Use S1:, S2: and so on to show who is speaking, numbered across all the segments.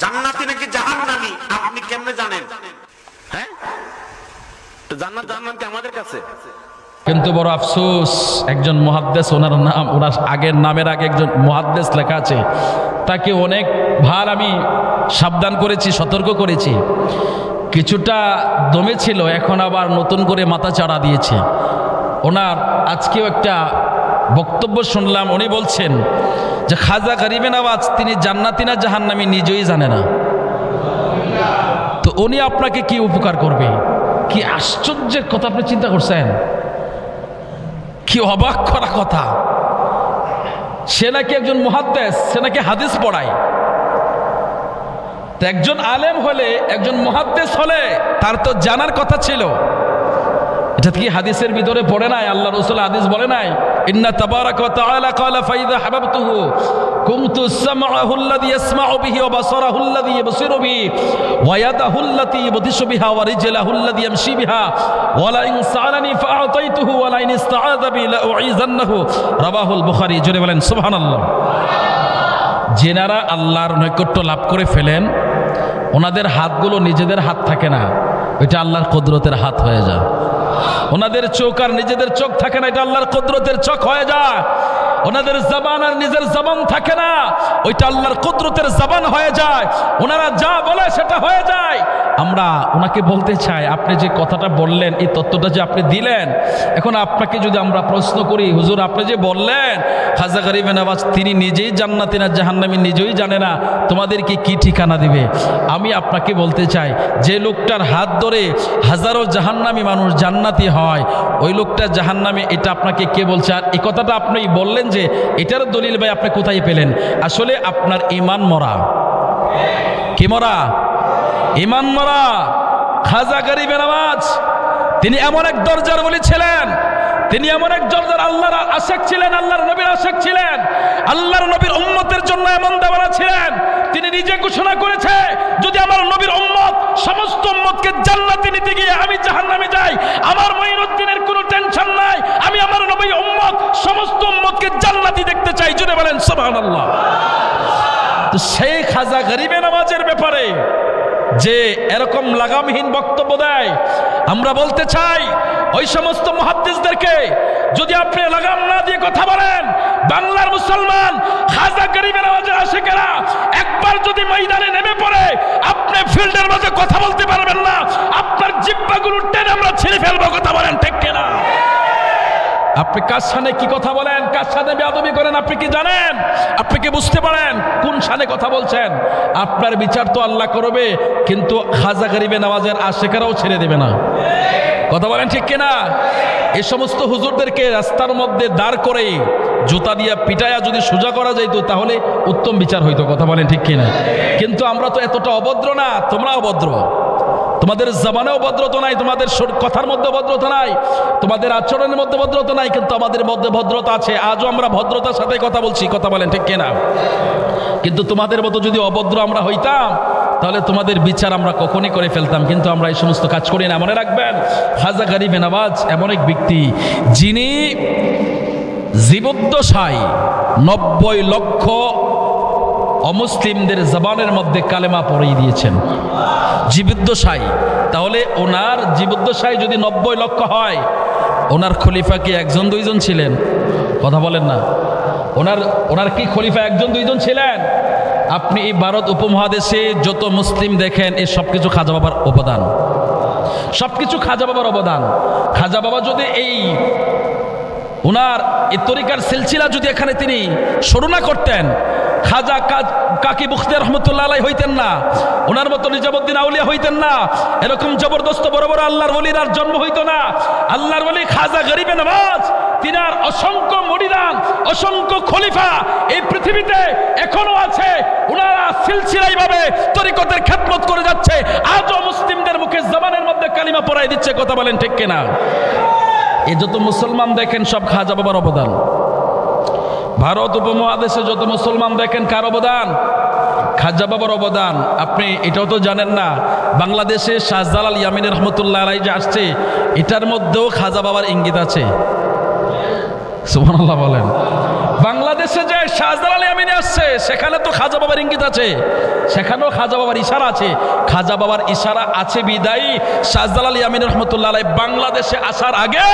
S1: জান্নাতি নাকি জাহান্নামী আপনি কেমনে জানেন? হ্যাঁ, তো জান্নাত জাহান্নাম কি আমাদের কাছে?
S2: কিন্তু বড় আফসোস, একজন মুহাদ্দিস, ওনার নাম, ওনার আগের নামের আগে একজন মুহাদ্দিস লেখা আছে, তাকে অনেক ভার আমি সাবধান করেছি, সতর্ক করেছি। কিছুটা দমে ছিল, এখন আবার নতুন করে মাথা চাড়া দিয়েছে। ওনার আজকেও একটা বক্তব্য শুনলাম, উনি বলছেন যে খাজা গরিবে নওয়াজ তিনি জান্নাতি না জাহান্নামী নিজেই জানে না। তো উনি আপনাকে কি উপকার করবে? কি আশ্চর্যের কথা আপনি চিন্তা করছেন, কি অবাক করা কথা। সে নাকি একজন মুহাদ্দিস, সে নাকি হাদিস পড়ায়। তো একজন আলেম হলে, একজন মুহাদ্দিস হলে তার তো জানার কথা ছিল। এটা কি হাদিসের ভিতরে পড়ে নাই? আল্লাহ রাসূল হাদিস বলে নাই, ইন্না তাবারাকা ওয়া তাআলা ক্বালা ফাইযা হাবাবতুহু কুনতু সামআহু আল্লাযী ইয়াসমাউ বিহি ওয়া বাসারাহু আল্লাযী ইবসিরু বিহি ওয়া ইয়াদাহু আল্লাতী ইয়াবতিশু বিহা ওয়া রিজলাহু আল্লাযী ইয়ামশি বিহা ওয়া লা ইন সাআলানি ফাআতাইতুহু ওয়া লা ইন ইসতাআযা বি লা উঈযান্নাহু। রাওয়াহুল বুখারী। জোরে বলেন সুবহানাল্লাহ। যেনারা আল্লাহর নৈকট্য লাভ করে ফেলেন, ওনাদের হাতগুলো নিজেদের হাত থাকে না, এটা আল্লাহর কুদরতের হাত হয়ে যায়। ওনাদের চোখ আর নিজেদের চোখ থাকে না, এটা আল্লাহর কুদরতের চোখ হয়ে যায়। ওনাদের জবান আর নিজের জবান থাকে না, ওইটা আল্লাহর কুদরতের জবান হয়ে যায়। ওনারা যা বলে সেটা হয়ে যায়। আমরা ওনাকে বলতে চাই, আপনি যে কথাটা বললেন, এই তত্ত্বটা যে আপনি দিলেন, এখন আপনাকে যদি আমরা প্রশ্ন করি, হুজুর আপনি যে বললেন খাজা গরিবে নওয়াজ তিনি নিজেই জান্নাতি না জাহান্নামী নিজেই জানে না, তোমাদেরকে কি ঠিকানা দিবে? আমি আপনাকে বলতে চাই, যে লোকটার হাত ধরে হাজারো জাহান্নামী মানুষ জান্নাতি হয়, ওই লোকটা জাহান্নামী, এটা আপনাকে কে বলছে? আর এই কথাটা আপনি বললেন যে এটার দলিল ভাই আপনি কোথায় পেলেন? আসলে আপনার ঈমান মরা। কি মরা? ঈমান মরা। খাজা গরিবে নওয়াজ তিনি এমন এক দরজার ওলি ছিলেন, তিনি এমন এক দরজার আল্লাহর আশিক ছিলেন, আল্লাহর নবীর আশিক ছিলেন, আল্লাহর নবীর উম্মতের জন্য এমন দেওয়ানা ছিলেন। তিনি নিজে ঘোষণা করেছে, যদি আমার নবীর উম্মত সমস্ত উম্মতকে জান্নাতে নিতে গিয়ে আমি জাহান্নামে যাই, আমার মঈনুদ্দিনের কোনো টেনশন নাই, আমি আমার নবীর উম্মত সমস্ত উম্মতকে জান্নাতি দেখতে চাই। জুড়ে বলেন সুবহানাল্লাহ। তো সেই খাজা গরিবে নওয়াজের ব্যাপারে যে এরকম লাগামহীন বক্তব্য দেয়, আমরা বলতে চাই ওই সমস্ত মুহাদ্দিসদেরকে, যদি আপনি লাগাম না দিয়ে কথা বলেন, বাংলার মুসলমান খাজা গরিবে নওয়াজের আশিকেরা একবার যদি ময়দানে নেমে পড়ে, আপনি ফিল্ডের মাঝে কথা বলতে পারবেন না, আপনার জিহ্বাগুলো টেনে আমরা ছিঁড়ে ফেলবো। কথা বলেন ঠিক কিনা? আপনি কার সামনে কি কথা বলেন, কার সাথে বেয়াদবি করেন আপনি কি জানেন? আপনি কি বুঝতে পারেন কোন সানে কথা বলছেন? আপনার বিচার তো আল্লাহ করবে, কিন্তু খাজা গরিবে নওয়াজের আশিকেরাও ছেড়ে দেবে না। কথা বলেন ঠিক কিনা? এই সমস্ত হুজুরদেরকে রাস্তার মধ্যে দাঁড় করে জুতা দিয়ে পিটায়া যদি সোজা করা যাইতো, তাহলে উত্তম বিচার হইতো। কথা বলেন ঠিক কিনা? কিন্তু আমরা তো এতটা অভদ্র না, তোমরা অভদ্র। তোমাদের জবানেও ভদ্রতা নাই, তোমাদের কথার মধ্যে ভদ্রতা নাই, তোমাদের আচরণের মধ্যে ভদ্রতা নাই, কিন্তু আমাদের মধ্যে ভদ্রতা আছে। আজও আমরা ভদ্রতার সাথে কথা বলছি। কথা বলেন ঠিক কিনা? কিন্তু তোমাদের মতো যদি অভদ্র আমরা হইতাম, তাহলে তোমাদের বিচার আমরা কখনই করে ফেলতাম, কিন্তু আমরা এই সমস্ত কাজ করি না। মনে রাখবেন, খাজা গরিবে নওয়াজ এমন এক ব্যক্তি যিনি জীবদ্দশায় 90 লক্ষ অমুসলিমদের জবানের মধ্যে কালেমা পড়িয়ে দিয়েছেন জীবদ্দশায়। তাহলে ওনার জীবদ্দশায় যদি 90 লক্ষ হয়, ওনার খলিফা কি একজন দুইজন ছিলেন? কথা বলেন না। ওনার কি খলিফা একজন দুইজন ছিলেন? আপনি এই ভারত উপমহাদেশে যত মুসলিম দেখেন, এই সব কিছু খাজা বাবার অবদান, সবকিছু খাজা বাবার অবদান। খাজা বাবা যদি এই ওনার এই তরিকার সিলসিলা যদি এখানে তিনি শুরু না করতেন, খাজা কাকি বুখতিয়ার রহমতুল্লাহ আলাইহি হইতেন না, ওনার মতো নিজামুদ্দিন আউলিয়া হইতেন না, এরকম জবরদস্ত বড় বড় আল্লাহর ওলির আর জন্ম হইতো না। আল্লাহর ওলি খাজা গরিবে নওয়াজ, তিনার অসংখ্য মুরিদান, অসংখ্য খলিফা এই পৃথিবীতে এখনো আছে। ওনারা সিলসিলাই ভাবে তরিকতের খেদমত করে যাচ্ছে, আজও মুসলিমদের মুখে জবানের মধ্যে কালিমা পড়াই দিচ্ছে। কথা বলেন ঠিক কিনা? এই যত মুসলমান দেখেন, সব খাজা বাবার অবদান। ভারত উপমহাদেশে যত মুসলমান দেখেন, কার অবদান? খাজা বাবার অবদান। আপনি এটাও তো জানেন না, বাংলাদেশে শাহজালাল ইয়ামিনী রহমতুল্লাহ আলাইহি যে আসছে, এটার মধ্যেও খাজা বাবার ইঙ্গিত আছে। সুবহানাল্লাহ বলেন। বাংলাদেশে যে শাহজালাল ইয়ামিনী আসছে সেখানে তো খাজা বাবার ইঙ্গিত আছে, সেখানেও খাজা বাবার ইশারা আছে। খাজা বাবার ইশারা আছে বিদায়ী শাহজালাল ইয়ামিনী রহমতুল্লাহ আলাইহি বাংলাদেশে আসার আগে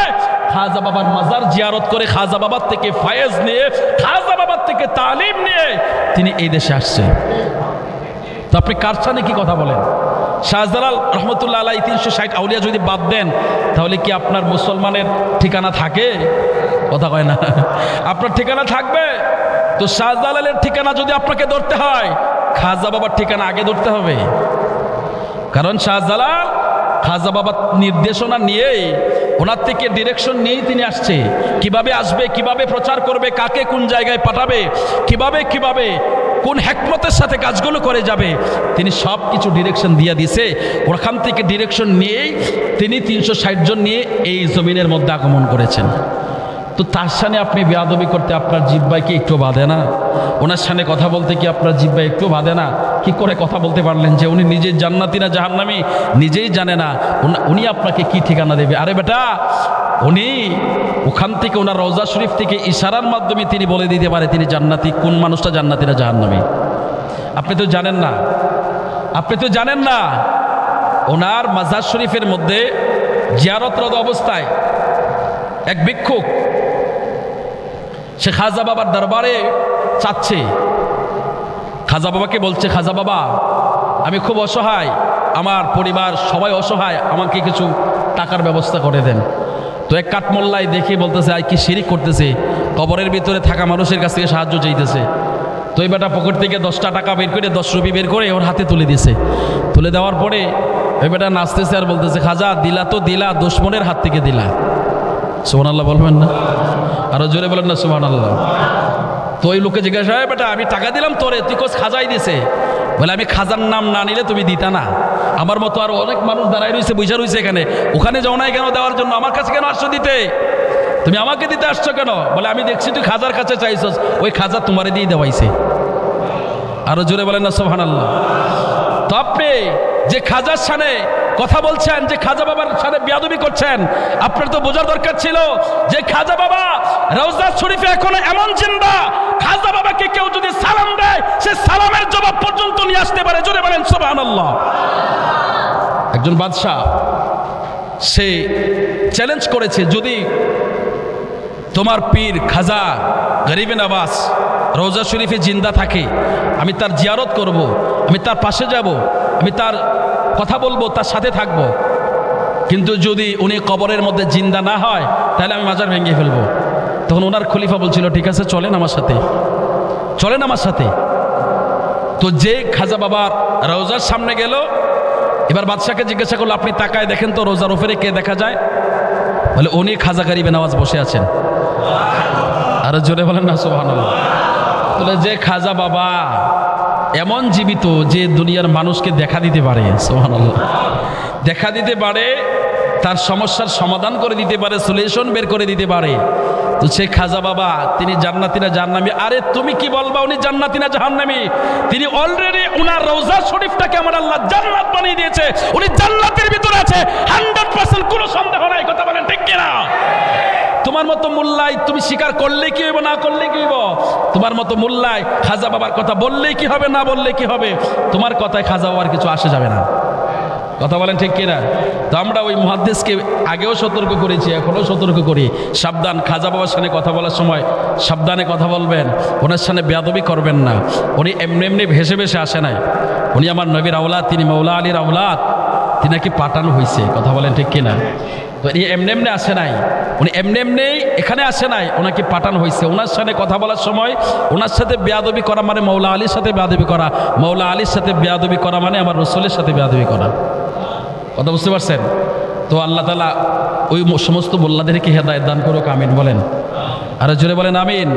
S2: খাজা বাবার মাজার জিয়ারত করে খাজা বাবার থেকে ফায়েজ নিয়ে, খাজা বাবার থেকে তালিম নিয়ে তিনি এই দেশে আসছে। তো আপনি কার সাথে কি কথা বলেন? শাহজালাল রহমতুল্লাহ আলাইহি 360 আউলিয়া যদি বাদ দেন তাহলে কি আপনার মুসলমানের ঠিকানা থাকে? কথা কয় না, আপনার ঠিকানা থাকবে? তো শাহজালালের ঠিকানা যদি আপনাকে ধরতে হয়, খাজা বাবার ঠিকানা আগে ধরতে হবে। কারণ শাহজালাল খাজা বাবার নির্দেশনা নিয়েই, ওনার থেকে ডিরেকশন নিয়েই তিনি আসছে। কিভাবে আসবে, কিভাবে প্রচার করবে, কাকে কোন জায়গায় পাঠাবে, কিভাবে কোন হেকমতের সাথে কাজগুলো করে যাবে, তিনি সব কিছু ডিরেকশন দিয়ে দিছে। ওখান থেকে ডিরেকশন নিয়েই তিনি 360 জন নিয়ে এই জমিনের মধ্যে আগমন করেছেন। তো তার সামনে আপনি বেয়াদবি করতে আপনার জিহ্বায় কি একটু বাধে না? ওনার সামনে কথা বলতে কি আপনার জিহ্বায় একটু বাধে না? কি করে কথা বলতে পারলেন যে উনি নিজেই জান্নাতি না জাহান্নামী নিজেই জানে না, উনি আপনাকে কি ঠিকানা দেবে? আরে বেটা, উনি ওখান থেকে ওনার রওজা শরীফ থেকে ইশারার মাধ্যমে তিনি বলে দিতে পারে তিনি জান্নাতি, কোন মানুষটা জান্নাতি না জাহান্নামী। আপনি তো জানেন না, আপনি তো জানেন না। ওনার মাজার শরীফের মধ্যে জিয়ারতরত অবস্থায় এক ভিক্ষুক সে খাজা বাবার দরবারে চাচ্ছে, খাজা বাবাকে বলছে, খাজা বাবা আমি খুব অসহায়, আমার পরিবার সবাই অসহায়, আমাকে কিছু টাকার ব্যবস্থা করে দেন। তো এক কাঠমোল্লাই দেখে বলতেছে আই কি শিরিক করতেছে, কবরের ভিতরে থাকা মানুষের কাছ থেকে সাহায্য চাইতেছে। তো এই বেটা পকেট থেকে 10টা টাকা বের করে 10 রুপি বের করে ওর হাতে তুলে দিয়েছে। তুলে দেওয়ার পরে ওই বেটা নাচতেছে আর বলতেছে, খাজা দিলা তো দিলা, দুশমনের হাত থেকে দিলা। সুবহানাল্লাহ বলবেন না? আরো জোরে বলেন না সুবহানাল্লাহ। তো ওই লোকে জিজ্ঞাসা হয়, বেটা আমি টাকা দিলাম তোরে, তুই কোস খাজাই দিছে? বলে আমি খাজার নাম না নিলে তুমি দিতা না। আমার মতো আর অনেক মানুষ দাঁড়াই রয়েছে, বৈশা রয়েছে এখানে, ওখানে যাও নাই কেন দেওয়ার জন্য? আমার কাছে কেন আসছো দিতে? তুমি আমাকে দিতে আসছো কেন? বলে আমি দেখছি তুই খাজার কাছে চাইছস, ওই খাজা তোমারে দিয়ে দেওয়াইছে। আরো জোরে বলেন না সুবহানাল্লাহ। তো আপনি যে খাজার সামনে কথা বলছেন, যে খাজা বাবার সাথে বেয়াদবি করছেন, আপনার তো বোঝার দরকার ছিল যে খাজা বাবা রওজা শরীফে এখনো এমন জিন্দা, খাজা বাবাকে কেউ যদি সালাম দেয় সে সালামের জবাব পর্যন্ত নিয়ে আসতে পারে। জোরে বলেন সুবহানাল্লাহ। একজন বাদশা সে চ্যালেঞ্জ করেছে, যদি তোমার পীর খাজা গরিবে নওয়াজ রওজা শরীফে জিন্দা থাকে, আমি তার জিয়ারত করব, আমি তার পাশে যাব, আমি তার কথা বলবো, তার সাথে থাকব। কিন্তু যদি উনি কবরের মধ্যে জিন্দা না হয় তাহলে আমি মাজার ভেঙে ফেলবো। তখন ওনার খলিফা বলছিল, ঠিক আছে চলেন আমার সাথে, চলেন আমার সাথে। তো যে খাজা বাবার রওজার সামনে গেল, এবার বাদশাকে জিজ্ঞাসা করলো, আপনি তাকায় দেখেন তো রোজার ওপরে কে দেখা যায়? বলে উনি খাজা গরিবে নওয়াজ বসে আছেন। আরো জোরে বলেন না সুবহানাল্লাহ। বলে যে খাজা বাবা এমন জীবিত যে দুনিয়ার মানুষকে দেখা দিতে পারে, সুবহানাল্লাহ, দেখা দিতে পারে, তার সমস্যার সমাধান করে দিতে পারে, সলিউশন বের করে দিতে পারে। তো সে খাজা বাবা তিনি জান্নাতি না জাহান্নামী? আরে তুমি কি বলবা উনি জান্নাতি না জাহান্নামী? তিনি অলরেডি উনার রওজা শরীফটাকে আমার আল্লাহ জান্নাত বানিয়ে দিয়েছে, উনি জান্নাতের ভিতরে আছে 100%, কোনো সন্দেহ নাই। কথা বলেন ঠিক কিনা? তোমার মতো মোল্লাই তুমি স্বীকার করলে কি হইব, না করলে কি হইব? তোমার মতো মোল্লাই খাজা বাবার কথা বললেই কি হবে, না বললে কি হবে? তোমার কথায় খাজা বাবার কিছু আসে যাবে না। কথা বলেন ঠিক কিনা? তো আমরা ওই মুহাদ্দিসকে আগেও সতর্ক করেছি, এখনও সতর্ক করি, সাবধান, খাজা বাবার সামনে কথা বলার সময় সাবধানে কথা বলবেন, ওনার সামনে বেয়াদবি করবেন না। উনি এমনি এমনি ভেসে ভেসে আসে নাই, উনি আমার নবীর আওলাদ, তিনি মৌলা আলীর আওলাদ, তিনি নাকি পাঠানো হয়েছে। কথা বলেন ঠিক কিনা? তো এই এমনি এমনি আসে নাই, উনি এমনি এমনি এখানে আসে নাই, ওনাকে পাঠানো হয়েছে। ওনার সাথে কথা বলার সময় ওনার সাথে বেয়াদবি করা মানে মৌলা আলীর সাথে বেয়াদবি করা, মৌলা আলীর সাথে বেয়াদবি করা মানে আমার রসুলের সাথে বেয়াদবি করা। কথা বুঝতে পারছেন? তো আল্লাহ তাআলা ওই সমস্ত মোল্লাদেরকে হেদায়েত দান করুক, আমিন বলেন। আর জোরে বলেন আমিন।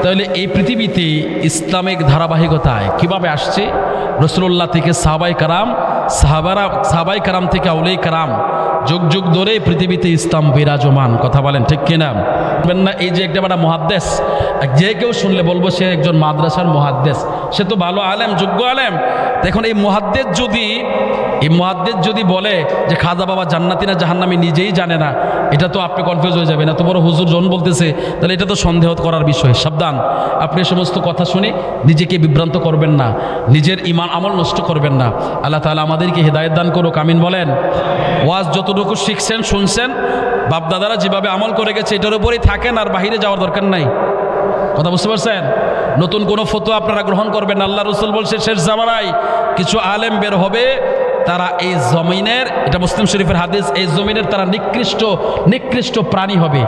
S2: তাহলে এই পৃথিবীতে ইসলামিক ধারাবাহিকতায় কিভাবে আসছে? রাসূলুল্লাহ থেকে সাহাবায়ে কারাম, সাহাবাই কারাম থেকে আউলিয়া কারাম, যুগ যুগ ধরে পৃথিবীতে ইসলাম বিরাজমান। কথা বলেন ঠিক কিনা? বলবেন না এই যে একটা বড় মুহাদ্দিস, যে কেউ শুনলে বলবো সে একজন মাদ্রাসার মুহাদ্দিস, সে তো ভালো আলেম, যোগ্য আলেম। দেখুন এই মুহাদ্দিস যদি বলে যে খাজা বাবা জান্নাতি না জাহান্নামী নিজেই জানে না, এটা তো আপনি কনফিউজ হয়ে যাবেন। এত বড় হুজুর জন বলতেছে, তাহলে এটা তো সন্দেহ করার বিষয়। সাবধান, আপনি এই সমস্ত কথা শুনে নিজেকে বিভ্রান্ত করবেন না, নিজের ঈমান আমল নষ্ট করবেন না। আল্লাহ তাআলা আমাদেরকে হেদায়েত দান করুক, আমিন বলেন। ওয়াজ যতটুকু শিখছেন শুনছেন, বাপদাদারা যেভাবে আমল করে গেছে এটার উপরেই থাকেন, আর বাহিরে যাওয়ার দরকার নাই। কথা বুঝতে পারছেন? নতুন কোনো ফতোয়া আপনারা গ্রহণ করবেন না। আল্লাহ রাসূল বলছে শেষ জামানায় কিছু আলেম বের হবে, তারা এই জমিনের, এটা মুসলিম শরীফের হাদিস, এই জমিনের তারা নিকৃষ্ট প্রাণী হবে।